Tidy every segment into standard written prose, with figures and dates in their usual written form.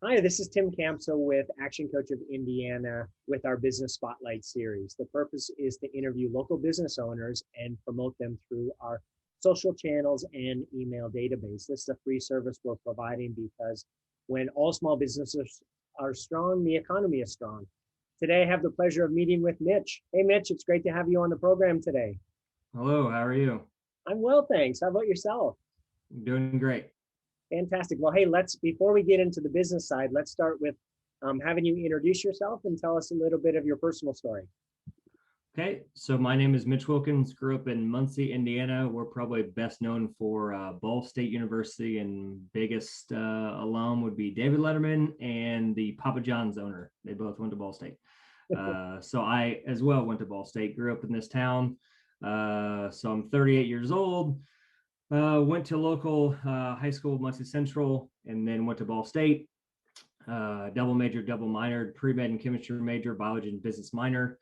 Hi, this is Tim Campso with Action Coach of Indiana with our Business Spotlight series. The purpose is to interview local business owners and promote them through our social channels and email database. This is a free service we're providing because when all small businesses are strong, the economy is strong. Today, I have the pleasure of meeting with Mitch. Hey, Mitch, it's great to have you on the program today. Hello, how are you? I'm well, thanks. How about yourself? Doing great. Fantastic. Well, hey, before we get into the business side, let's start with having you introduce yourself and tell us a little bit of your personal story. Okay, so my name is Mitch Wilkins, grew up in Muncie, Indiana. We're probably best known for Ball State University, and biggest alum would be David Letterman and the Papa John's owner. They both went to Ball State. So I as well went to Ball State, grew up in this town. So I'm 38 years old. Went to local high school, Muncie Central, and then went to Ball State. Double major, double minored, pre-med and chemistry major, biology and business minor.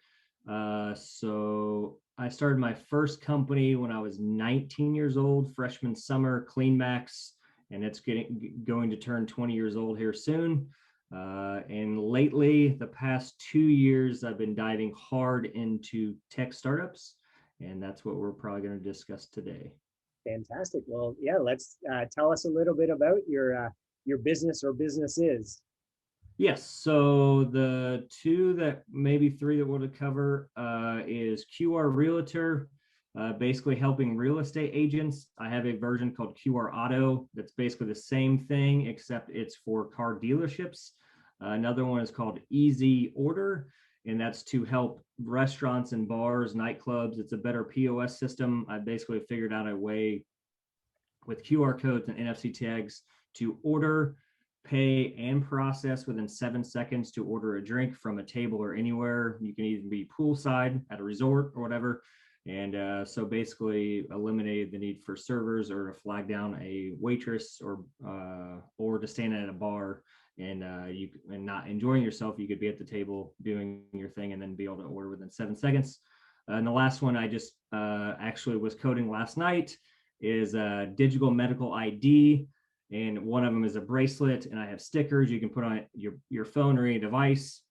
So I started my first company when I was 19 years old, freshman summer, Clean Max, and it's going to turn 20 years old here soon. And lately, the past 2 years, I've been diving hard into tech startups, and that's what we're probably going to discuss today. Fantastic. Well, yeah, let's tell us a little bit about your business or businesses. Yes, so the two that maybe three that we'll cover is QR Realtor, basically helping real estate agents. I have a version called QR Auto that's basically the same thing, except it's for car dealerships. Another one is called Easy Order, and that's to help restaurants and bars, nightclubs. It's a better POS system. I basically figured out a way with QR codes and NFC tags to order, pay, and process within 7 seconds to order a drink from a table or anywhere. You can even be poolside at a resort or whatever. And so basically eliminated the need for servers or to flag down a waitress or to stand at a bar and not enjoying yourself. You could be at the table doing your thing and then be able to order within 7 seconds. And the last one I just actually was coding last night is a digital medical ID, and one of them is a bracelet, and I have stickers you can put on your phone or any device.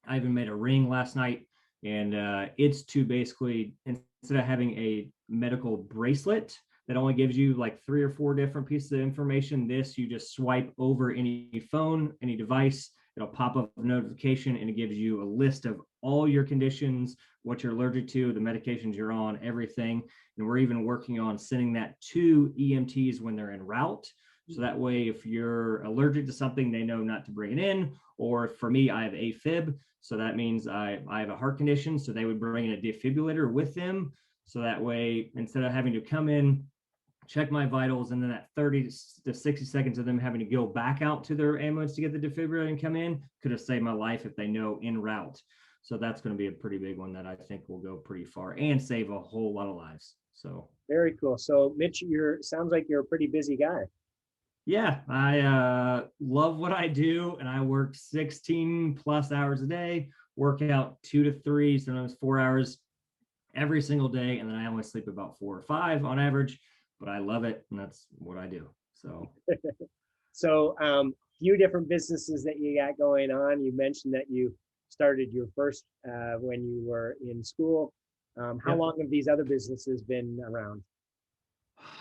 I even made a ring last night, and it's to basically, instead of having a medical bracelet that only gives you like 3 or 4 different pieces of information, this you just swipe over any phone, any device, it'll pop up a notification, and it gives you a list of all your conditions, what you're allergic to, the medications you're on, everything. And we're even working on sending that to EMTs when they're en route. So that way, if you're allergic to something, they know not to bring it in. Or for me, I have AFib. So that means I have a heart condition. So they would bring in a defibrillator with them. So that way, instead of having to come in, check my vitals, and then that 30 to 60 seconds of them having to go back out to their ambulance to get the defibrillator and come in could have saved my life if they know en route. So that's going to be a pretty big one that I think will go pretty far and save a whole lot of lives. So Very cool. So, Mitch, sounds like you're a pretty busy guy. yeah, I love what I do, and I work 16 plus hours a day, work out 2 to 3, sometimes 4 hours every single day, and then I only sleep about 4 or 5 on average, but I love it, and that's what I do. So So, few different businesses that you got going on. You mentioned that you started your first when you were in school. How yep. long have these other businesses been around?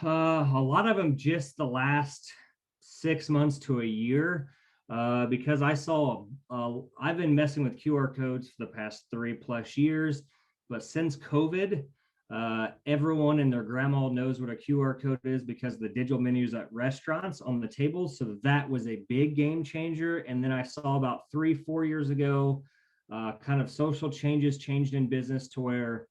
A lot of them just the last 6 months to a year, because I've been messing with QR codes for the past 3+ years, but since COVID, everyone and their grandma knows what a QR code is because of the digital menus at restaurants on the tables. So that was a big game changer. And then I saw about 3-4 years ago, kind of social changes changed in business to where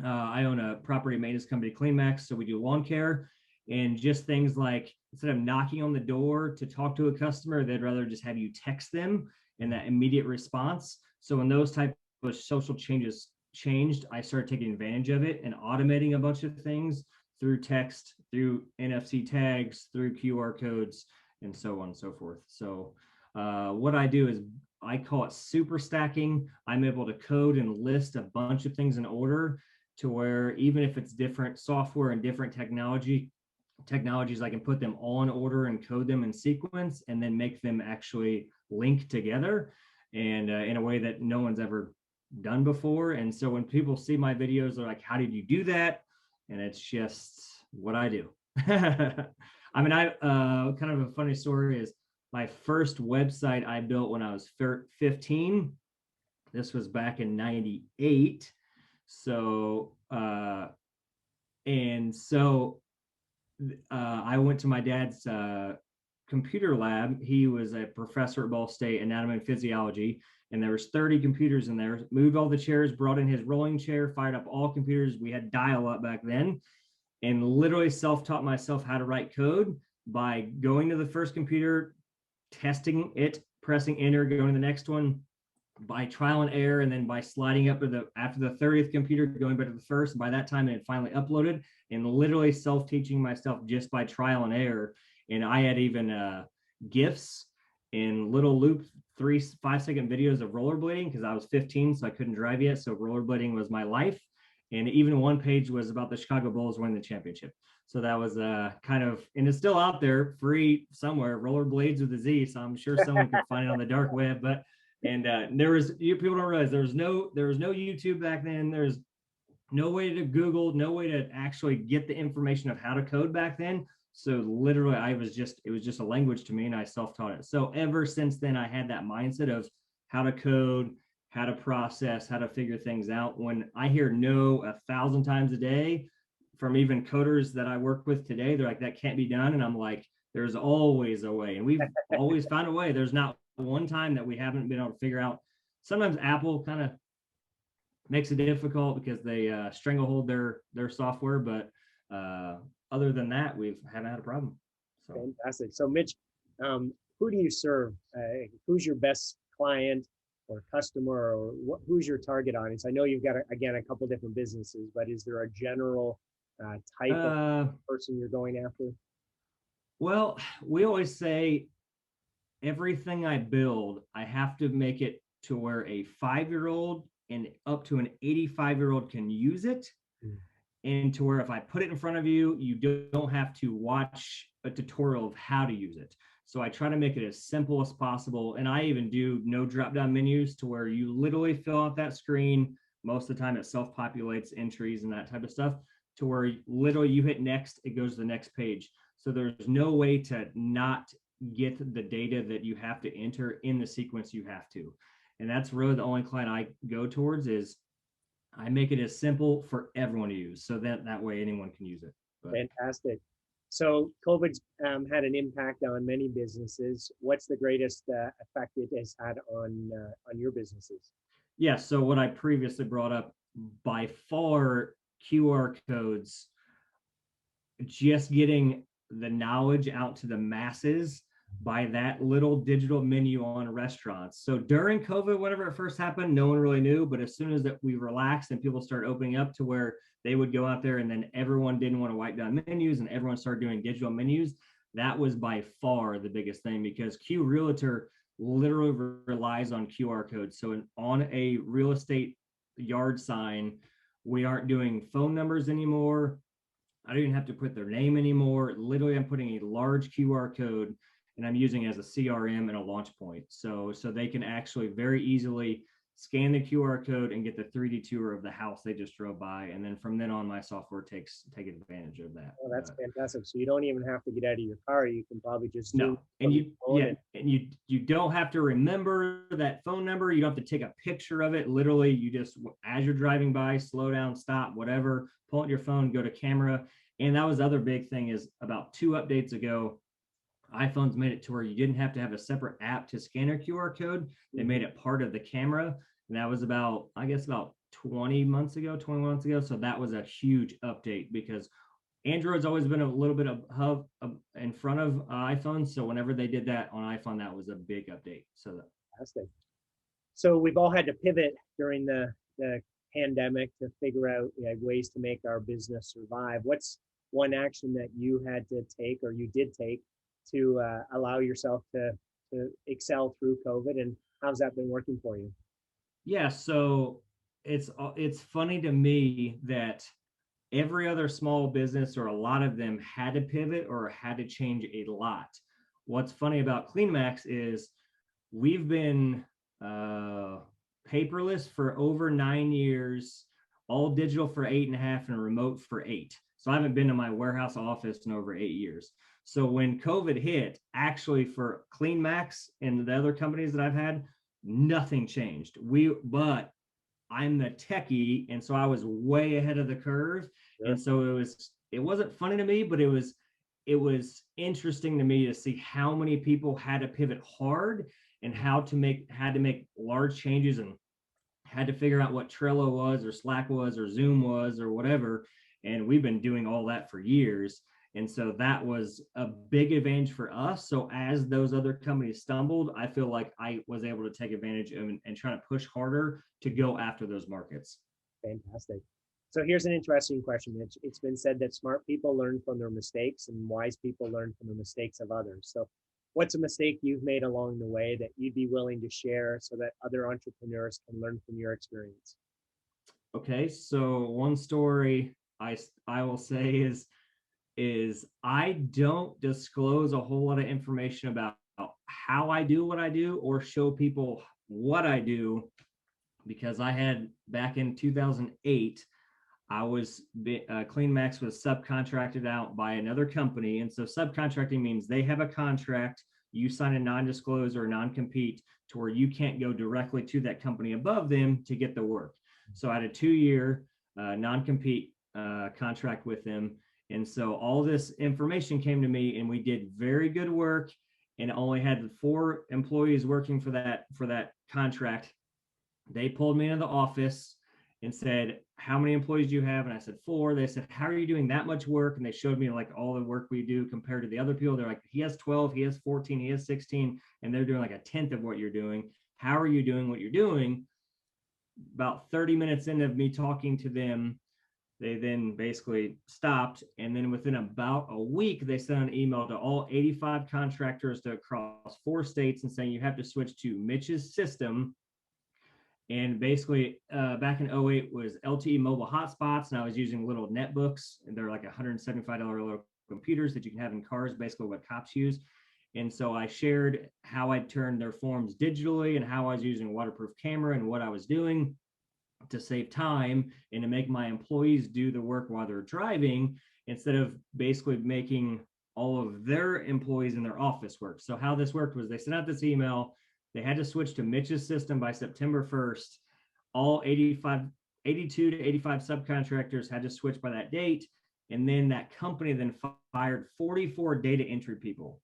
I own a property maintenance company, Clean Max, so we do lawn care, and just things like instead of knocking on the door to talk to a customer, they'd rather just have you text them and that immediate response. So when those type of social changes changed, I started taking advantage of it and automating a bunch of things through text, through NFC tags, through QR codes, and so on and so forth. So what I do is I call it super stacking. I'm able to code and list a bunch of things in order to where even if it's different software and different technology, technologies. I can put them all in order and code them in sequence and then make them actually link together, and in a way that no one's ever done before. And so when people see my videos, they're like, how did you do that? And it's just what I do. I mean, I kind of a funny story is my first website I built when I was 15. This was back in 98. So, and so I went to my dad's computer lab. He was a professor at Ball State, anatomy and physiology, and there was 30 computers in there. Moved all the chairs, brought in his rolling chair, fired up all computers. We had dial-up back then, and literally self-taught myself how to write code by going to the first computer, testing it, pressing enter, going to the next one, by trial and error, and then by sliding up to the after the 30th computer, going back to the first. By that time, it had finally uploaded, and literally self-teaching myself just by trial and error. And I had even GIFs in little loop 3-5 second videos of rollerblading because I was 15, so I couldn't drive yet. So rollerblading was my life. And even one page was about the Chicago Bulls winning the championship. So that was kind of, and it's still out there free somewhere, Rollerblades with a Z. So I'm sure someone could find it on the dark web. But there was, people don't realize there was no YouTube back then. There's no way to Google, no way to actually get the information of how to code back then. So literally it was just a language to me, and I self-taught it. So ever since then, I had that mindset of how to code, how to process, how to figure things out. When I hear no 1,000 times a day from even coders that I work with today, they're like, that can't be done. And I'm like, there's always a way. And we've always found a way. There's not one time that we haven't been able to figure out. Sometimes Apple kind of makes it difficult because they stranglehold their software, but other than that, we haven't had a problem. So. Fantastic. So Mitch, who do you serve? Who's your best client or customer, or who's your target audience? I know you've got again a couple different businesses, but is there a general type of person you're going after? Well, we always say everything I build, I have to make it to where a 5-year-old and up to an 85-year-old can use it. And to where if I put it in front of you, you don't have to watch a tutorial of how to use it. So I try to make it as simple as possible. And I even do no drop-down menus to where you literally fill out that screen. Most of the time it self-populates entries and that type of stuff, to where literally you hit next, it goes to the next page. So there's no way to not get the data that you have to enter in the sequence you have to. And that's really the only client I go towards, is I make it as simple for everyone to use, so that way anyone can use it. But. Fantastic. So COVID's had an impact on many businesses. What's the greatest effect it has had on your businesses? Yeah, so what I previously brought up, by far, QR codes, just getting the knowledge out to the masses by that little digital menu on restaurants. So during COVID, whenever it first happened, no one really knew, but as soon as that we relaxed and people started opening up to where they would go out there, and then everyone didn't want to wipe down menus and everyone started doing digital menus, that was by far the biggest thing, because Q Realtor literally relies on QR codes. So on a real estate yard sign, we aren't doing phone numbers anymore. I don't even have to put their name anymore. Literally, I'm putting a large QR code, and I'm using it as a CRM and a launch point. So they can actually very easily scan the QR code and get the 3D tour of the house they just drove by. And then from then on, my software take advantage of that. Oh, that's fantastic. So you don't even have to get out of your car. You can probably just and you don't have to remember that phone number. You don't have to take a picture of it. Literally, you just, as you're driving by, slow down, stop, whatever, pull out your phone, go to camera. And that was the other big thing, is about 2 updates ago, iPhones made it to where you didn't have to have a separate app to scan a QR code. They made it part of the camera. And that was about 21 months ago. So that was a huge update, because Android's always been a little bit of in front of iPhone. So whenever they did that on iPhone, that was a big update. So fantastic. So we've all had to pivot during the pandemic to figure out ways to make our business survive. What's one action that you had to take, or you did take, to allow yourself to excel through COVID, and how's that been working for you? Yeah, so it's funny to me that every other small business, or a lot of them, had to pivot or had to change a lot. What's funny about CleanMax is we've been paperless for over 9 years, all digital for 8.5, and remote for 8. So I haven't been to my warehouse office in over 8 years. So when COVID hit, actually for CleanMax and the other companies that I've had, nothing changed. But I'm the techie, and so I was way ahead of the curve. Sure. And so it wasn't funny to me, but it was interesting to me to see how many people had to pivot hard and had to make large changes, and had to figure out what Trello was or Slack was or Zoom was or whatever. And we've been doing all that for years. And so that was a big advantage for us. So as those other companies stumbled, I feel like I was able to take advantage of and try to push harder to go after those markets. Fantastic. So here's an interesting question, Mitch. It's been said that smart people learn from their mistakes and wise people learn from the mistakes of others. So what's a mistake you've made along the way that you'd be willing to share so that other entrepreneurs can learn from your experience? Okay, so one story I will say is I don't disclose a whole lot of information about how I do what I do or show people what I do, because I had, back in 2008, CleanMax was subcontracted out by another company. And so subcontracting means they have a contract, you sign a non-disclosure or non-compete to where you can't go directly to that company above them to get the work. So I had a 2-year non-compete contract with them. And so all this information came to me, and we did very good work, and only had 4 employees working for that contract. They pulled me into the office and said, "How many employees do you have?" And I said, 4. They said, "How are you doing that much work?" And they showed me like all the work we do compared to the other people. They're like, "He has 12, he has 14, he has 16, and they're doing like a tenth of what you're doing. How are you doing what you're doing?" About 30 minutes into me talking to them, they then basically stopped. And then within about a week, they sent an email to all 85 contractors across 4 states and saying, "You have to switch to Mitch's system." And basically, back in 08 was LTE mobile hotspots, and I was using little netbooks, and they're like $175 little computers that you can have in cars, basically what cops use. And so I shared how I'd turned their forms digitally and how I was using a waterproof camera and what I was doing to save time and to make my employees do the work while they're driving, instead of basically making all of their employees in their office work. So how this worked was they sent out this email. They had to switch to Mitch's system by September 1st. All 82 to 85 subcontractors had to switch by that date. And then that company then fired 44 data entry people.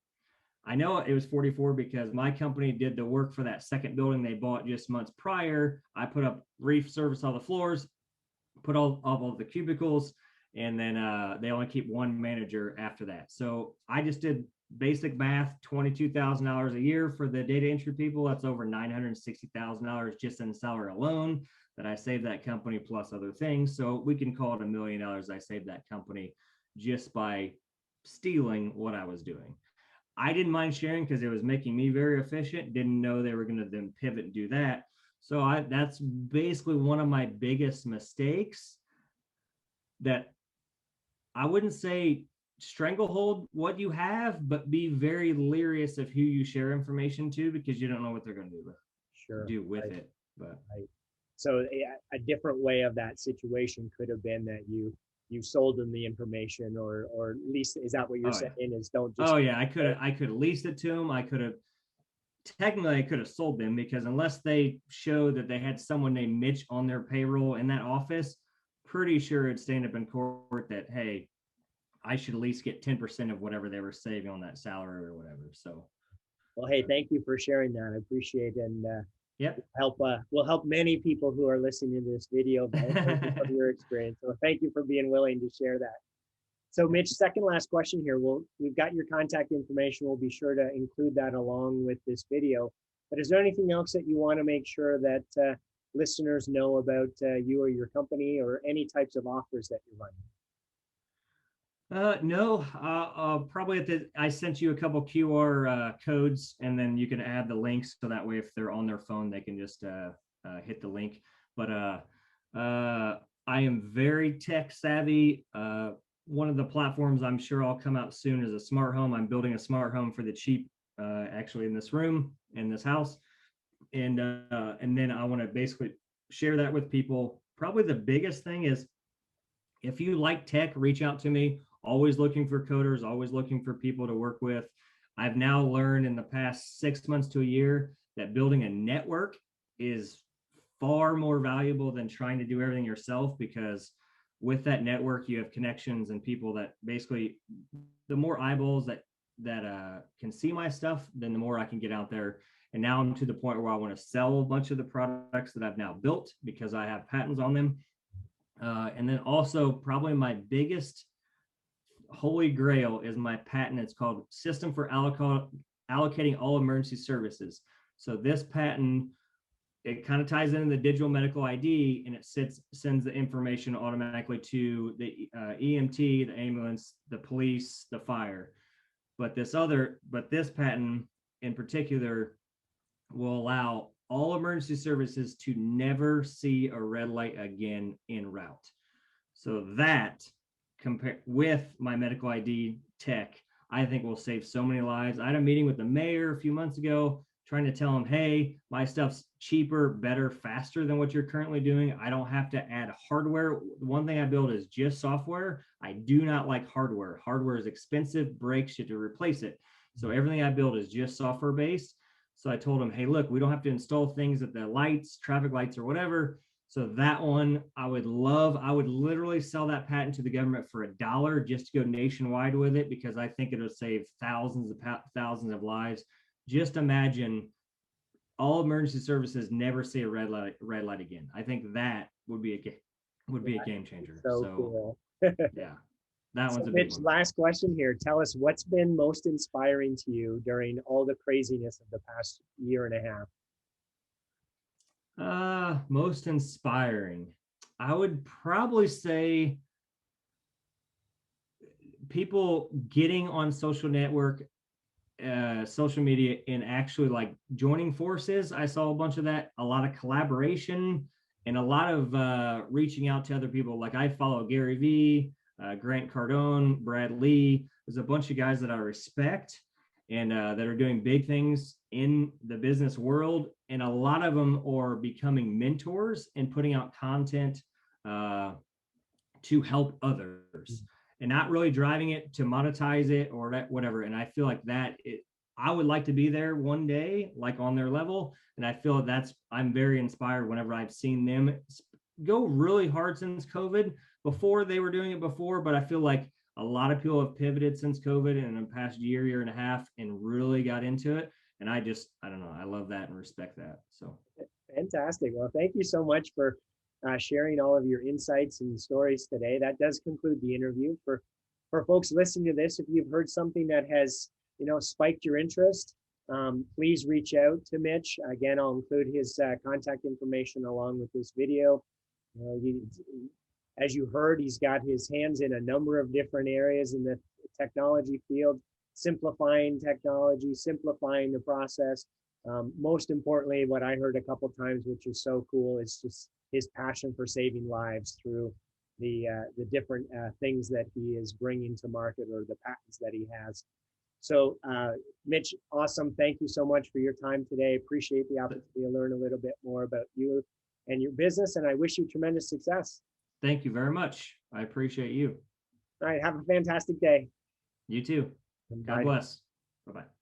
I know it was 44 because my company did the work for that second building they bought just months prior. I put up resurfaced all the floors, put all the cubicles, and then they only keep 1 manager after that. So I just did basic math, $22,000 a year for the data entry people. That's over $960,000 just in salary alone that I saved that company, plus other things. So we can call it $1 million I saved that company just by stealing what I was doing. I didn't mind sharing because it was making me very efficient. Didn't know they were going to then pivot and do that. So that's basically one of my biggest mistakes, that I wouldn't say stranglehold what you have, but be very leery of who you share information to, because you don't know what they're going to do with Right. it. But Right. So a different way of that situation could have been that you sold them the information, or at least, is that what you're saying? Is don't just. Oh yeah, I could have leased it to them. I could have sold them, because unless they show that they had someone named Mitch on their payroll in that office, pretty sure it'd stand up in court that, hey, I should at least get 10% of whatever they were saving on that salary or whatever. So, Well, hey, thank you for sharing that. I appreciate it, and yep. will help many people who are listening to this video from your experience. So thank you for being willing to share that. So Mitch, second last question here. We've got your contact information. We'll be sure to include that along with this video. But is there anything else that you want to make sure that listeners know about you or your company, or any types of offers that you're running? No, probably I sent you a couple QR codes, and then you can add the links, so that way if they're on their phone, they can just hit the link. But I am very tech savvy. One of the platforms I'm sure I'll come out soon is a smart home. I'm building a smart home for the cheap, actually in this room, in this house. And then I want to basically share that with people. Probably the biggest thing is, if you like tech, reach out to me. Always looking for coders, always looking for people to work with. I've now learned in the past 6 months to a year that building a network is far more valuable than trying to do everything yourself, because with that network, you have connections and people that basically, the more eyeballs that can see my stuff, then the more I can get out there. And now I'm to the point where I want to sell a bunch of the products that I've now built because I have patents on them. And then also probably my biggest holy grail is my patent. It's called System for Allocating All Emergency Services. So this patent, it kind of ties into the digital medical ID, and it sends the information automatically to the EMT, the ambulance, the police, the fire. But this patent in particular will allow all emergency services to never see a red light again en route. So that, compared with my medical ID tech, I think will save so many lives. I had a meeting with the mayor a few months ago, trying to tell him, hey, my stuff's cheaper, better, faster than what you're currently doing. I don't have to add hardware. One thing I build is just software. I do not like hardware. Hardware is expensive, breaks, you have to replace it. So everything I build is just software based. So I told him, hey, look, we don't have to install things at the lights, traffic lights or whatever. So that one I would literally sell that patent to the government for $1 just to go nationwide with it, because I think it'll save thousands of lives. Just imagine all emergency services never see a red light again. I think that would be a game changer. So cool. Yeah, that one's a big one. Last question here. Tell us what's been most inspiring to you during all the craziness of the past year and a half. Most inspiring, I would probably say people getting on social media and actually like joining forces. I saw a bunch of that, a lot of collaboration and a lot of reaching out to other people. Like I follow Gary Vee, Grant Cardone, Brad Lee. There's a bunch of guys that I respect and that are doing big things in the business world. And a lot of them are becoming mentors and putting out content to help others and not really driving it to monetize it or whatever. And I feel like I would like to be there one day, like on their level. And I feel I'm very inspired whenever I've seen them go really hard since COVID. Before they were doing it before, but I feel like a lot of people have pivoted since COVID in the past year and a half and really got into it. And I don't know, I love that and respect that. So fantastic. Well, thank you so much for sharing all of your insights and stories today. That does conclude the interview. For folks listening to this, if you've heard something that has spiked your interest, please reach out to Mitch. Again, I'll include his contact information along with this video. As you heard, he's got his hands in a number of different areas in the technology field, simplifying technology, simplifying the process. Most importantly, what I heard a couple times, which is so cool, is just his passion for saving lives through the different things that he is bringing to market, or the patents that he has. So Mitch, awesome. Thank you so much for your time today. Appreciate the opportunity to learn a little bit more about you and your business, and I wish you tremendous success. Thank you very much. I appreciate you. All right. Have a fantastic day. You too. God bless. Bye-bye.